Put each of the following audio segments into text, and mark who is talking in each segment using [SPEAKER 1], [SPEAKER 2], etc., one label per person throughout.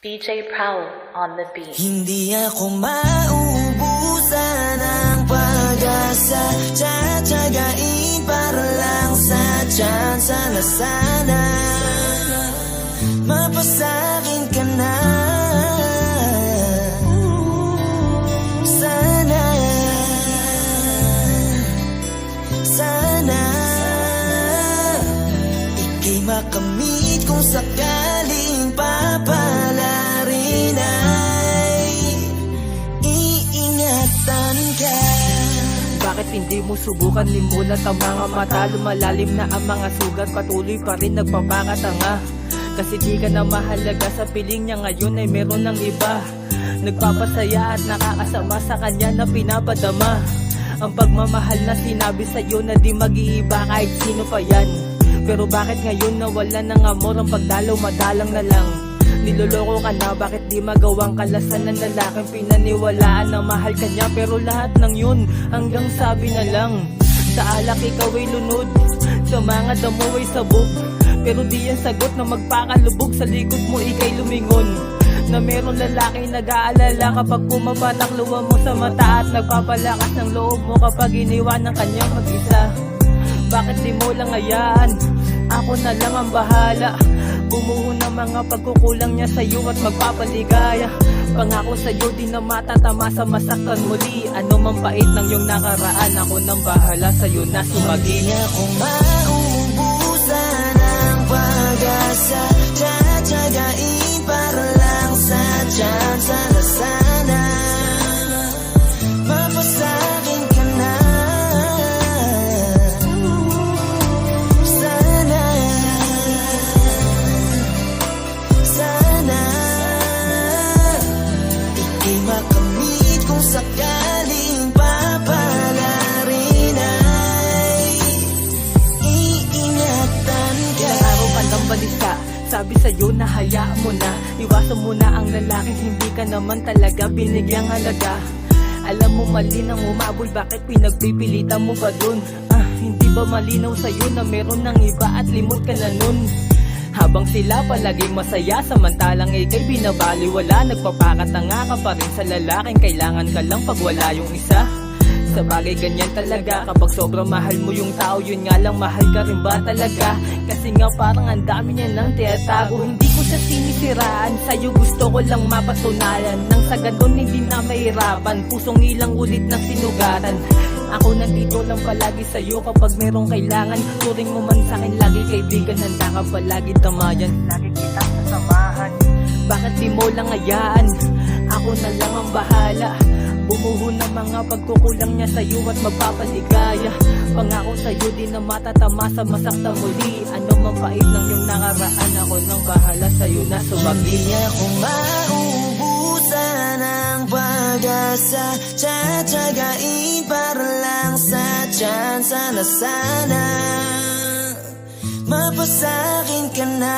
[SPEAKER 1] DJ Prowl on the beat.
[SPEAKER 2] Hindi ako mauubusan ng pag-asa, tsatsagain para lang sa tsansa na sana mapasakin ka na. Sana ika'y makamit kung sakaling papalarin ay iingatan ka.
[SPEAKER 3] Bakit hindi mo subukan limulat ang mga mata? Lumalalim na ang mga sugat, patuloy pa rin nagpapakatanga. Kasi di ka na mahalaga sa piling niya, ngayon ay meron ng iba. Nagpapasaya at nakakasama sa kanya na pinapadama. Ang pagmamahal na sinabi sa'yo na di mag-iiba kahit sino pa yan. Pero bakit ngayon nawala ng amor, ang pagdalaw madalang na lang. Niloloko ka na, bakit di magawang kalasan ng lalaking pinaniwalaan na mahal ka niya? Pero lahat ng yun hanggang sabi na lang. Sa alak ikaw ay lunod, sa mga damo ay sabog. Pero di yan sagot na magpakalubog, sa likod mo ikay lumingon. Na meron lalaki nag-aalala kapag pumapatak luwa mo sa mata, at nagpapalakas ng loob mo kapag iniwan ng kanyang mag-isa. Bakit di mo lang hayaan, ako na lang ang bahala. Bumuho ng mga pagkukulang niya sa'yo at magpapaligaya. Pangako sa'yo di na matatama sa masaktan muli. Ano mang pait ng iyong nakaraan, ako nang bahala sa'yo na sumagi.
[SPEAKER 2] Hindi ako mauubusan ng pag-asa, tsatsagain para lang sa tsansa na sana mapasakin ka na. Sana ika'y makamit kung sakaling papalarin ay iingatan ka.
[SPEAKER 3] Ilang araw ka ng balisa, sabi sa'yo na hayaan mo na. Iwasan mo na ang lalaking hindi ka naman talaga binigyang halaga. Alam mo mali nang umabol, bakit pinagpipilitan mo pa dun? Hindi ba malinaw sa'yo na meron ng iba at limot ka na nun? Habang sila palaging masaya, samantalang ika'y binabaliwala. Nagpapakatanga ka pa rin sa lalaking kailangan ka lang pag wala yung isa. Sa bagay ganyan talaga, kapag sobrang mahal mo yung tao, yun nga lang mahal ka rin ba talaga? Kasi nga parang ang dami niya nang tiyatago. Hindi ko siya sinisiraan, sa'yo gusto ko lang mapatunayan. Nang sa ganun hindi na mahirapan, pusong ilang ulit ng sinugatan. Ako nandito lang palagi sa'yo kapag merong kailangan. Turing mo man sa'kin lagi kaibigan, handa ka palagi tamayan. Lagi kitang sasamahan. Bakit di mo lang hayaan, ako na lang ang bahala. Bumuho ng mga pagkukulang niya sa'yo at magpapaligaya. Pangako sa'yo di na matatama sa masakta muli. Ano mang pait ng iyong nakaraan, ako nang bahala sa'yo na sumagi.
[SPEAKER 2] Hindi ako mauubusan ng pag-asa, tsatsagain para lang sa tsansa na sana mapasakin ka na.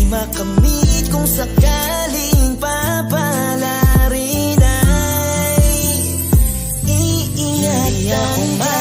[SPEAKER 2] Makamit kung sakaling papalarin ay iingatan ka.